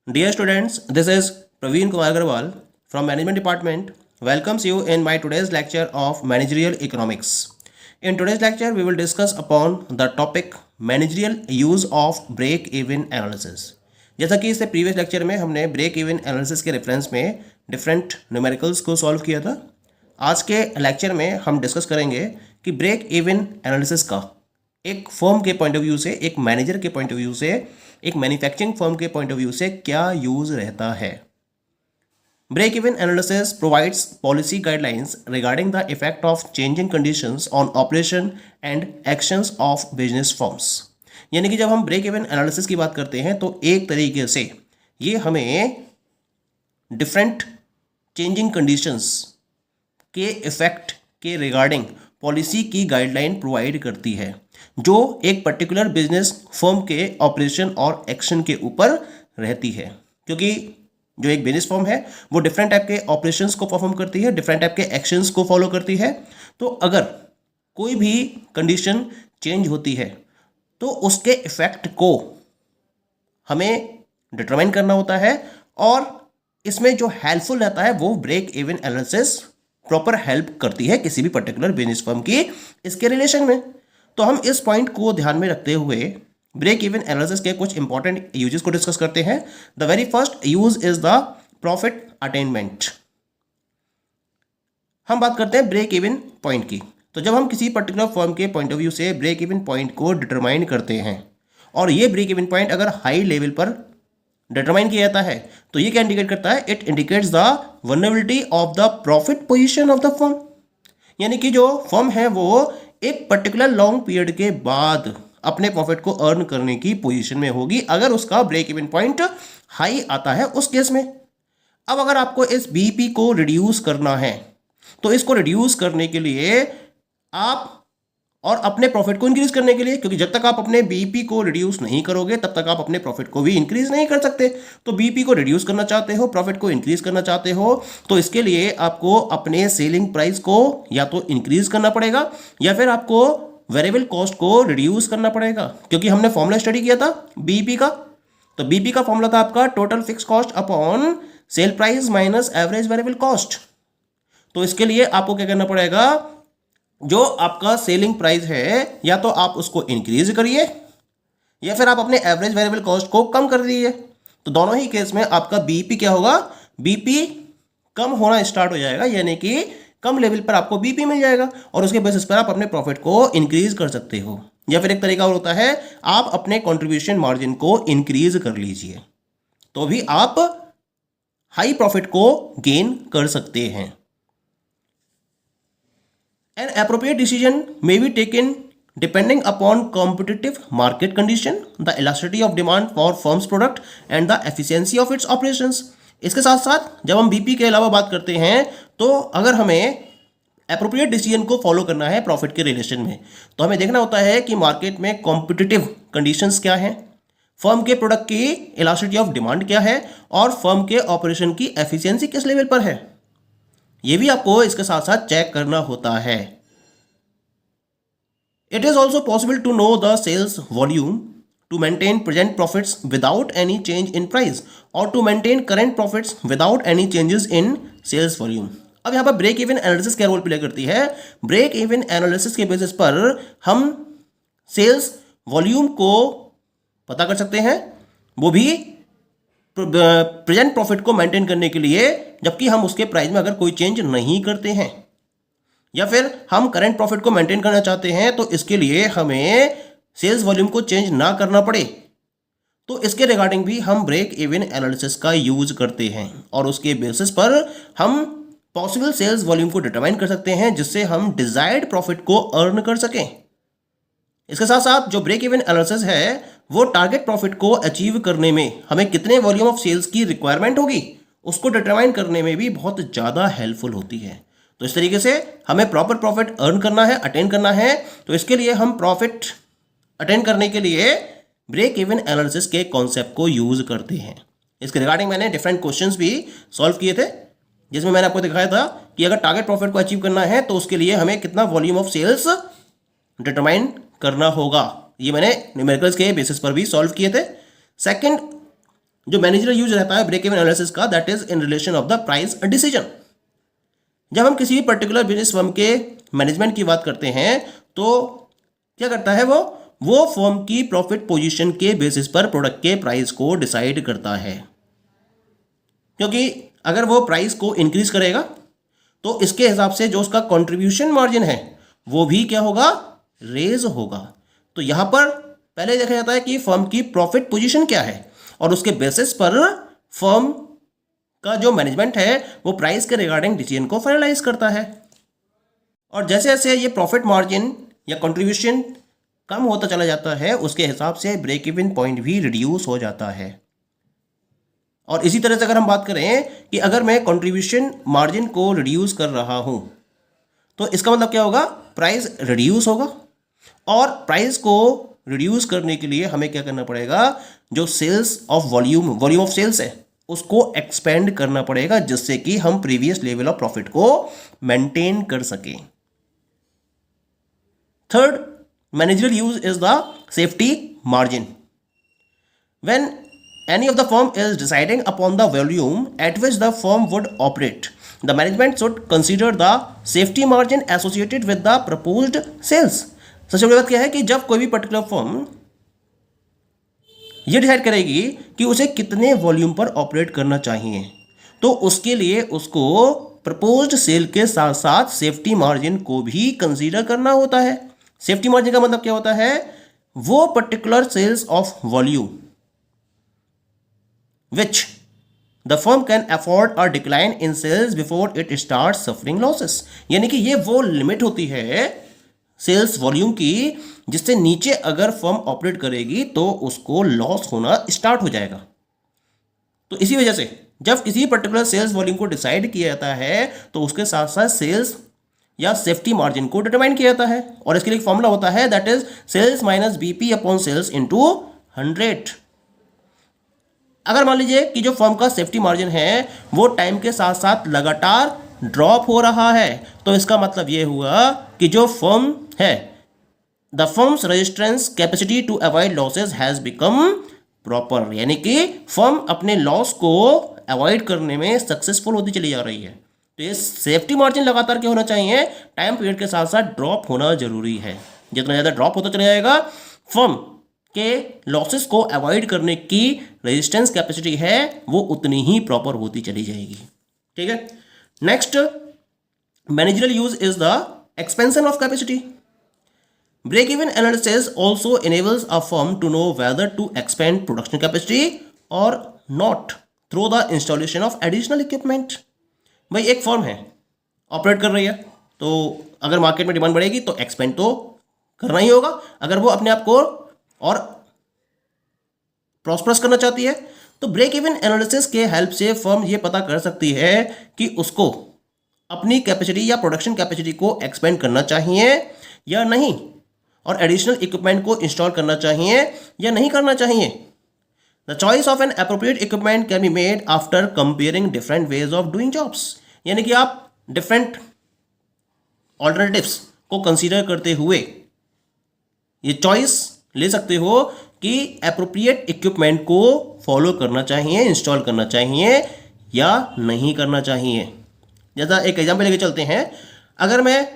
Dear students, this is Praveen Kumar Agarwal from Management Department. Welcomes you in my today's lecture of Managerial Economics. In today's lecture, we will discuss upon the topic Managerial Use of Break-Even Analysis. जैसा कि इससे previous lecture में हमने break even analysis के reference में different numericals को solve किया था, आज के लेक्चर में हम डिस्कस करेंगे कि ब्रेक इवन एनालिसिस का एक फर्म के पॉइंट ऑफ व्यू से, एक मैनेजर के पॉइंट ऑफ व्यू से, एक मैन्युफैक्चरिंग फर्म के पॉइंट ऑफ व्यू से क्या यूज रहता है। Break even analysis provides policy guidelines regarding the effect of changing conditions on operation and actions of business firms. यानी कि जब हम ब्रेक इवन एनालिसिस की बात करते हैं तो एक तरीके से ये हमें डिफरेंट चेंजिंग कंडीशंस के इफेक्ट के रिगार्डिंग पॉलिसी की गाइडलाइन प्रोवाइड करती है, जो एक पर्टिकुलर बिजनेस फर्म के ऑपरेशन और एक्शन के ऊपर रहती है। क्योंकि जो एक बिजनेस फर्म है वो डिफरेंट टाइप के ऑपरेशंस को परफॉर्म करती है, डिफरेंट टाइप के एक्शंस को फॉलो करती है। तो अगर कोई भी कंडीशन चेंज होती है तो उसके इफेक्ट को हमें डिटरमाइन करना होता है, और इसमें जो हेल्पफुल रहता है वो break even analysis proper help करती है किसी भी पर्टिकुलर बिजनेस फर्म की इसके रिलेशन में। तो हम इस पॉइंट को ध्यान में रखते हुए ब्रेक इवन एनालिसिस के कुछ इंपॉर्टेंट यूजेस को डिस्कस करते हैं। The very first use is the profit attainment. हम बात करते हैं ब्रेक इवन पॉइंट की। तो जब हम किसी पर्टिकुलर फर्म के पॉइंट ऑफ व्यू से ब्रेक इवन पॉइंट को डिटरमाइन करते हैं और ये ब्रेक इवन पॉइंट अगर हाई लेवल पर डिटरमाइन किया जाता है तो ये क्या इंडिकेट करता है? It indicates the vulnerability of the profit position of the firm. यानी कि जो फर्म है वो एक पर्टिकुलर लॉन्ग पीरियड के बाद अपने प्रॉफिट को अर्न करने की पोजीशन में होगी अगर उसका ब्रेक इवन पॉइंट हाई आता है उस केस में। अब अगर आपको इस बीपी को रिड्यूस करना है तो इसको रिड्यूस करने के लिए आप, और अपने प्रॉफिट को इंक्रीज करने के लिए, क्योंकि जब तक आप अपने बीपी को रिड्यूस नहीं करोगे तब तक आप अपने प्रॉफिट को भी इंक्रीज नहीं कर सकते। तो बीपी को रिड्यूस करना चाहते हो, प्रॉफिट को इंक्रीज करना चाहते हो, तो इसके लिए आपको अपने सेलिंग प्राइस को या तो इंक्रीज करना पड़ेगा या फिर आपको वेरिएबल कॉस्ट को रिड्यूस करना पड़ेगा। क्योंकि हमने फॉर्मूला स्टडी किया था बीपी का, तो बीपी का फॉर्मूला था आपका total fix cost upon sale price minus average variable cost. तो इसके लिए आपको क्या करना पड़ेगा? जो आपका सेलिंग प्राइस है या तो आप उसको इंक्रीज करिए या फिर आप अपने एवरेज वेरिएबल कॉस्ट को कम कर दीजिए। तो दोनों ही केस में आपका बीपी क्या होगा? बीपी कम होना स्टार्ट हो जाएगा, यानी कि कम लेवल पर आपको बीपी मिल जाएगा और उसके बेसिस पर आप अपने प्रॉफिट को इंक्रीज कर सकते हो। या फिर एक तरीका और होता है, आप अपने कंट्रीब्यूशन मार्जिन को इंक्रीज कर लीजिए तो भी आप हाई प्रॉफिट को गेन कर सकते हैं। An appropriate decision may be taken depending upon competitive market condition, the elasticity of demand for firm's product and the efficiency of its operations. इसके साथ साथ जब हम बीपी के अलावा बात करते हैं तो अगर हमें अप्रोप्रिएट डिसीजन को फॉलो करना है प्रॉफिट के रिलेशन में तो हमें देखना होता है कि मार्केट में कॉम्पिटिटिव कंडीशंस क्या हैं, फर्म के प्रोडक्ट की इलास्टिसिटी ऑफ डिमांड क्या है और फर्म के ऑपरेशन की एफिशिएंसी किस लेवल पर है, ये भी आपको इसके साथ साथ चेक करना होता है। It is also possible to know the sales volume to maintain present profits without any change in price or to maintain current profits without any changes in sales volume. अब यहाँ पर ब्रेक इवन एनालिसिस क्या role play करती है? Break even analysis के basis पर हम sales volume को पता कर सकते हैं, वो भी प्रेजेंट प्रॉफिट को मेंटेन करने के लिए, जबकि हम उसके प्राइस में अगर कोई चेंज नहीं करते हैं या फिर हम करंट प्रॉफिट को मेंटेन करना चाहते हैं तो इसके लिए हमें सेल्स वॉल्यूम को चेंज ना करना पड़े। तो इसके रिगार्डिंग भी हम ब्रेक इवन एनालिसिस का यूज करते हैं और उसके बेसिस पर हम पॉसिबल सेल्स वॉल्यूम को डिटरमाइन कर सकते हैं जिससे हम डिजायर्ड प्रॉफिट को अर्न कर सकें। इसके साथ साथ जो ब्रेक इवन एनालिसिस है वो टारगेट प्रॉफिट को अचीव करने में हमें कितने वॉल्यूम ऑफ सेल्स की रिक्वायरमेंट होगी उसको डिटरमाइन करने में भी बहुत ज़्यादा हेल्पफुल होती है। तो इस तरीके से हमें प्रॉपर प्रॉफिट अर्न करना है, अटेन करना है, तो इसके लिए हम प्रॉफिट अटेन करने के लिए ब्रेक इवन एनालिसिस के कॉन्सेप्ट को यूज करते हैं। इसके रिगार्डिंग मैंने डिफरेंट क्वेश्चंस भी सॉल्व किए थे जिसमें मैंने आपको दिखाया था कि अगर टारगेट प्रॉफिट को अचीव करना है तो उसके लिए हमें कितना वॉल्यूम ऑफ सेल्स डिटरमाइन करना होगा। ये मैंने न्यूमेरिकल्स के बेसिस पर भी सॉल्व किए थे। सेकंड जो मैनेजरियल यूज रहता है ब्रेक इवन एनालिसिस का, that is in relation of the price decision. जब हम किसी भी पर्टिकुलर बिजनेस फर्म के मैनेजमेंट की बात करते हैं तो क्या करता है वो फर्म की प्रॉफिट पोजीशन के बेसिस पर प्रोडक्ट के प्राइस को डिसाइड करता है। क्योंकि अगर वो प्राइस को इंक्रीज करेगा तो इसके हिसाब से जो उसका कंट्रीब्यूशन मार्जिन है वो भी क्या होगा, रेज होगा। तो यहां पर पहले देखा जाता है कि फर्म की प्रॉफिट पोजीशन क्या है और उसके बेसिस पर फर्म का जो मैनेजमेंट है वो प्राइस के रिगार्डिंग डिसीजन को फाइनलाइज करता है। और जैसे जैसे ये प्रॉफिट मार्जिन या कंट्रीब्यूशन कम होता चला जाता है उसके हिसाब से ब्रेक इवन पॉइंट भी रिड्यूस हो जाता है। और इसी तरह से अगर हम बात करें कि अगर मैं कंट्रीब्यूशन मार्जिन को रिड्यूस कर रहा हूं तो इसका मतलब क्या होगा, प्राइस रिड्यूस होगा। और प्राइस को रिड्यूस करने के लिए हमें क्या करना पड़ेगा, जो sales of volume of sales है उसको एक्सपेंड करना पड़ेगा, जिससे कि हम प्रीवियस लेवल ऑफ प्रॉफिट को मेंटेन कर सकें। Third managerial use is the safety margin. When any of the firm is deciding upon the volume at which the firm would operate, the management should consider the safety margin associated with the proposed sales। सबसे बड़ी बात क्या है कि जब कोई भी particular firm ये डिसाइड करेगी कि उसे कितने वॉल्यूम पर ऑपरेट करना चाहिए तो उसके लिए उसको प्रपोज्ड सेल के साथ साथ सेफ्टी मार्जिन को भी कंसीडर करना होता है। सेफ्टी मार्जिन का मतलब क्या होता है, वो particular sales of volume which the firm can afford a decline in sales before it starts suffering losses। यानी कि ये वो लिमिट होती है सेल्स वॉल्यूम की जिससे नीचे अगर फर्म ऑपरेट करेगी तो उसको लॉस होना स्टार्ट हो जाएगा। तो इसी वजह से जब किसी पर्टिकुलर सेल्स वॉल्यूम को डिसाइड किया जाता है तो उसके साथ साथ सेल्स या सेफ्टी मार्जिन को डिटरमाइन किया जाता है। और इसके लिए एक फॉर्मूला होता है, that is sales minus BP upon sales into 100। अगर मान लीजिए कि जो फर्म का सेफ्टी मार्जिन है वो टाइम के साथ साथ लगातार ड्रॉप हो रहा है तो इसका मतलब ये हुआ कि जो फर्म है, the firm's resistance capacity to avoid losses has become proper. यानी कि फर्म अपने लॉस को अवॉइड करने में सक्सेसफुल होती चली जा रही है। तो ये सेफ्टी मार्जिन लगातार क्या होना चाहिए, टाइम पीरियड के साथ साथ ड्रॉप होना जरूरी है। जितना ज़्यादा ड्रॉप होता चला जाएगा फर्म के लॉसेस को अवॉइड करने की रेजिस्टेंस कैपेसिटी है वो उतनी ही प्रॉपर होती चली जाएगी। ठीक है। Next managerial use is the expansion of capacity. Break even analysis also enables a firm to know whether to expand production capacity or not through the installation of additional equipment। भाई एक firm है, operate कर रही है, तो अगर market में demand बढ़ेगी तो एक्सपेंड तो करना ही होगा। अगर वो अपने आप को और प्रॉस्परस करना चाहती है तो ब्रेक इवन एनालिसिस के हेल्प से फर्म ये पता कर सकती है कि उसको अपनी कैपेसिटी या प्रोडक्शन कैपेसिटी को एक्सपेंड करना चाहिए या नहीं, और एडिशनल इक्विपमेंट को इंस्टॉल करना चाहिए या नहीं करना चाहिए। The choice of an appropriate equipment can be made after comparing different ways of doing jobs. यानी कि आप डिफरेंट ऑल्टरनेटिव्स को कंसीडर करते हुए ये चॉइस ले सकते हो कि एप्रोप्रिएट इक्विपमेंट को फॉलो करना चाहिए, इंस्टॉल करना चाहिए या नहीं करना चाहिए। जैसा एक एग्जांपल लेके चलते हैं, अगर मैं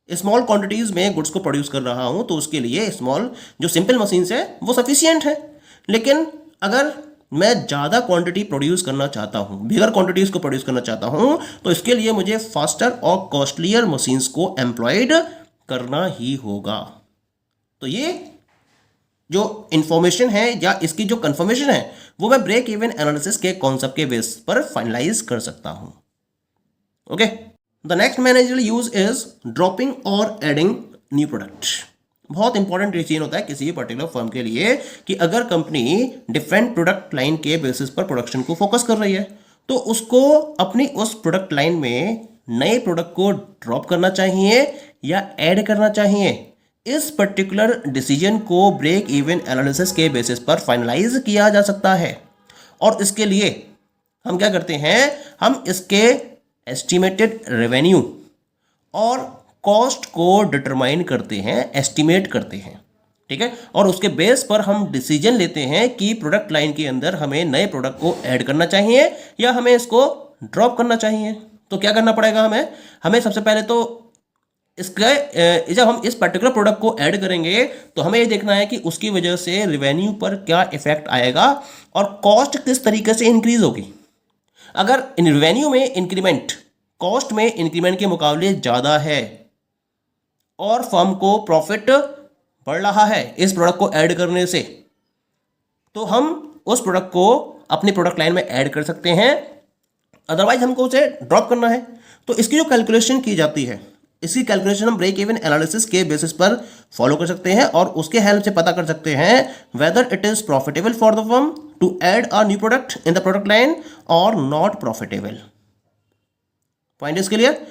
स्मॉल क्वांटिटीज़ में गुड्स को प्रोड्यूस कर रहा हूं तो उसके लिए स्मॉल जो सिंपल मशीन्स है वो सफिशिएंट है। लेकिन अगर मैं ज़्यादा क्वांटिटी प्रोड्यूस करना चाहता हूं, बिगर क्वांटिटीज़ को प्रोड्यूस करना चाहता हूं, तो इसके लिए मुझे फास्टर और कॉस्टलियर मशीन्स को एम्प्लॉयड करना ही होगा। तो ये जो इंफॉर्मेशन है या इसकी जो कंफर्मेशन है वो मैं ब्रेक इवन एनालिसिस के कॉन्सेप्ट के बेस पर फाइनलाइज कर सकता हूं। Okay. The next managerial use is dropping और एडिंग न्यू प्रोडक्ट। बहुत इंपॉर्टेंट डिसीजन होता है किसी पर्टिकुलर फर्म के लिए कि अगर कंपनी डिफरेंट प्रोडक्ट लाइन के बेसिस पर प्रोडक्शन को फोकस कर रही है तो उसको अपनी उस प्रोडक्ट लाइन में नए प्रोडक्ट को ड्रॉप करना चाहिए या ऐड करना चाहिए। इस पर्टिकुलर डिसीजन को ब्रेक इवन एनालिसिस के बेसिस पर फाइनलाइज किया जा सकता है। और इसके लिए हम क्या करते हैं, हम इसके एस्टिमेटेड रेवेन्यू और कॉस्ट को डिटरमाइन करते हैं, एस्टिमेट करते हैं। ठीक है, और उसके बेस पर हम डिसीजन लेते हैं कि प्रोडक्ट लाइन के अंदर हमें नए प्रोडक्ट को ऐड करना चाहिए या हमें इसको ड्रॉप करना चाहिए। तो क्या करना पड़ेगा हमें, हमें सबसे पहले तो इसका जब हम इस पर्टिकुलर प्रोडक्ट को ऐड करेंगे तो हमें ये देखना है कि उसकी वजह से रिवेन्यू पर क्या इफेक्ट आएगा और कॉस्ट किस तरीके से इंक्रीज होगी। अगर इन रिवेन्यू में इंक्रीमेंट कॉस्ट में इंक्रीमेंट के मुकाबले ज़्यादा है और फर्म को प्रॉफिट बढ़ रहा है इस प्रोडक्ट को ऐड करने से, तो हम उस प्रोडक्ट को अपनी प्रोडक्ट लाइन में ऐड कर सकते हैं, अदरवाइज हमको उसे ड्रॉप करना है। तो इसकी जो कैलकुलेशन की जाती है, इसकी कैलकुलेशन हम ब्रेक इवन एनालिसिस के बेसिस पर फॉलो कर सकते हैं और उसके हेल्प से पता कर सकते हैं whether it is profitable for the firm to add a new product in the product line or not profitable. Point is clear.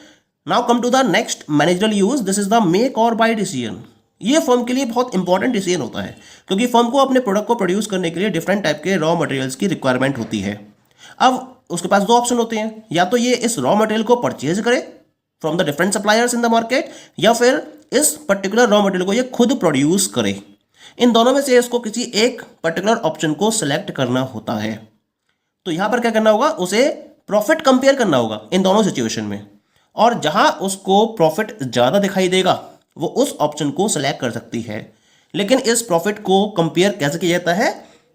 Now come to the next managerial use, this is the make or buy decision. ये firm के लिए बहुत important decision होता है क्योंकि firm को अपने product को प्रोड्यूस करने के लिए डिफरेंट टाइप के रॉ मटेरियल्स की रिक्वायरमेंट होती है। अब उसके पास दो ऑप्शन होते हैं, या तो ये इस रॉ मटेरियल को परचेज करे from the different suppliers in the market, या फिर इस पर्टिकुलर रॉ मटेरियल को ये खुद प्रोड्यूस करे। इन दोनों में से इसको किसी एक पर्टिकुलर ऑप्शन को सिलेक्ट करना होता है। तो यहां पर क्या करना होगा, उसे प्रॉफिट कंपेयर करना होगा इन दोनों सिचुएशन में, और जहां उसको प्रॉफिट ज़्यादा दिखाई देगा वो उस ऑप्शन को सिलेक्ट कर सकती है। लेकिन इस प्रॉफिट को कंपेयर कैसे किया जाता है,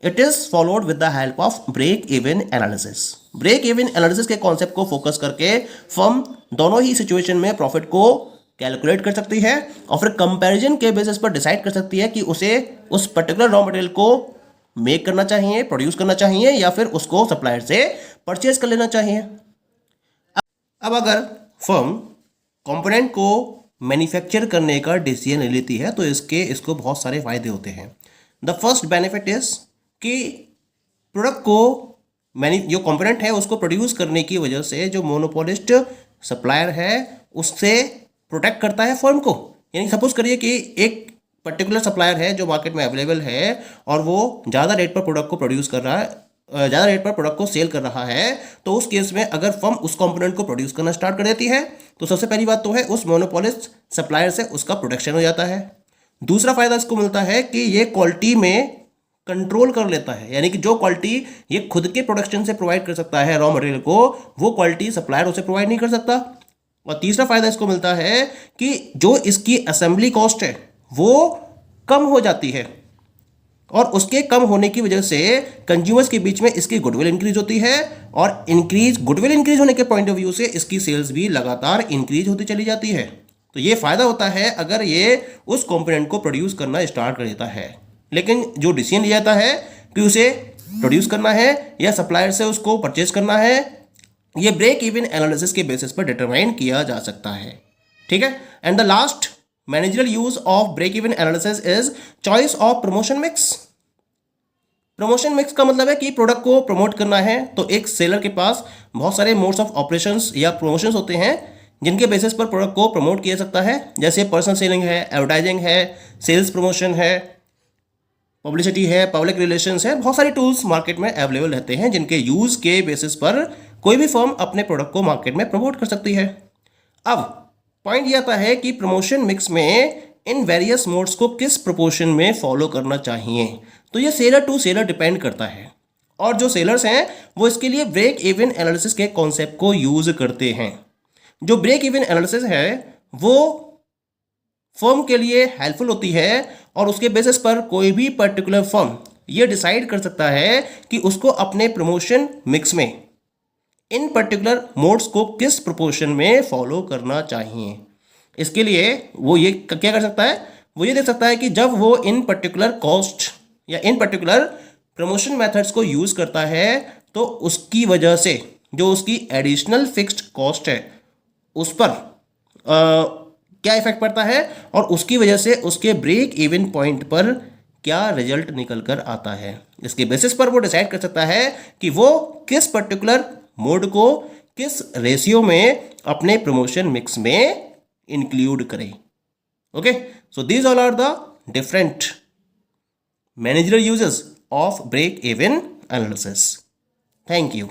it is followed with the help of break even analysis. Break even analysis के कॉन्सेप्ट को फोकस करके फर्म दोनों ही सिचुएशन में प्रॉफिट को कैलकुलेट कर सकती है और फिर कंपैरिजन के बेसिस पर डिसाइड कर सकती है कि उसे उस पर्टिकुलर रॉ मटेरियल को मेक करना चाहिए, प्रोड्यूस करना चाहिए, या फिर उसको सप्लायर से परचेज कर लेना चाहिए। अब अगर फर्म कंपोनेंट को मैन्युफैक्चर करने का डिसीजन ले लेती है तो इसको बहुत सारे फायदे होते हैं। द फर्स्ट बेनिफिट इज कि प्रोडक्ट को जो कंपोनेंट है उसको प्रोड्यूस करने की वजह से जो मोनोपोलिस्ट सप्लायर है उससे प्रोटेक्ट करता है फर्म को। यानी सपोज करिए कि एक पर्टिकुलर सप्लायर है जो मार्केट में अवेलेबल है और वो ज़्यादा रेट पर प्रोडक्ट को प्रोड्यूस कर रहा है, ज़्यादा रेट पर प्रोडक्ट को सेल कर रहा है, तो उस केस में अगर फर्म उस कंपोनेंट को प्रोड्यूस करना स्टार्ट कर देती है तो सबसे पहली बात तो है उस मोनोपोलिस्ट सप्लायर से उसका प्रोटेक्शन हो जाता है। दूसरा फायदा इसको मिलता है कि ये क्वालिटी में कंट्रोल कर लेता है, यानी कि जो क्वालिटी ये खुद के प्रोडक्शन से प्रोवाइड कर सकता है रॉ मटेरियल को, वो क्वालिटी सप्लायर उसे प्रोवाइड नहीं कर सकता। और तीसरा फायदा इसको मिलता है कि जो इसकी असेंबली कॉस्ट है वो कम हो जाती है और उसके कम होने की वजह से कंज्यूमर्स के बीच में इसकी गुडविल इंक्रीज होती है और गुडविल इंक्रीज होने के पॉइंट ऑफ व्यू से इसकी सेल्स भी लगातार इंक्रीज होती चली जाती है। तो ये फायदा होता है अगर ये उस कंपोनेंट को प्रोड्यूस करना स्टार्ट कर देता है। लेकिन जो डिसीजन लिया जाता है कि उसे प्रोड्यूस करना है या सप्लायर से उसको परचेज करना है, ये ब्रेक इवन एनालिसिस के बेसिस पर डिटरमाइन किया जा सकता है। ठीक है। And the last managerial use of break even analysis is choice of promotion mix. Promotion mix का मतलब है कि प्रोडक्ट को प्रमोट करना है तो एक सेलर के पास बहुत सारे मोड्स ऑफ ऑपरेशंस या प्रमोशंस होते हैं जिनके बेसिस पर प्रोडक्ट को प्रमोट किया सकता है, जैसे पर्सनल सेलिंग है, एडवर्टाइजिंग है, सेल्स प्रमोशन है, पब्लिसिटी है, पब्लिक रिलेशंस है। बहुत सारे टूल्स मार्केट में अवेलेबल रहते हैं जिनके यूज के बेसिस पर कोई भी फर्म अपने प्रोडक्ट को मार्केट में प्रमोट कर सकती है। अब पॉइंट ये आता है कि प्रमोशन मिक्स में इन वेरियस मोड्स को किस प्रोपोर्शन में फॉलो करना चाहिए, तो ये सेलर टू सेलर डिपेंड करता है और जो सेलर्स हैं वो इसके लिए ब्रेक इवन एनालिसिस के कॉन्सेप्ट को यूज करते हैं। जो ब्रेक इवन एनालिसिस है वो फर्म के लिए हेल्पफुल होती है और उसके बेसिस पर कोई भी पर्टिकुलर फर्म ये डिसाइड कर सकता है कि उसको अपने प्रमोशन मिक्स में इन पर्टिकुलर मोड्स को किस प्रोपोर्शन में फॉलो करना चाहिए। इसके लिए वो ये क्या कर सकता है, वो ये देख सकता है कि जब वो इन पर्टिकुलर कॉस्ट या इन पर्टिकुलर प्रमोशन मेथड्स को यूज़ करता है तो उसकी वजह से जो उसकी एडिशनल फिक्स्ड कॉस्ट है उस पर क्या इफेक्ट पड़ता है और उसकी वजह से उसके ब्रेक इवन पॉइंट पर क्या रिजल्ट निकल कर आता है। इसके बेसिस पर वो डिसाइड कर सकता है कि वो किस पर्टिकुलर मोड को किस रेशियो में अपने प्रमोशन मिक्स में इंक्लूड करें। Okay, so these all are the different managerial uses of break even analysis. Thank you.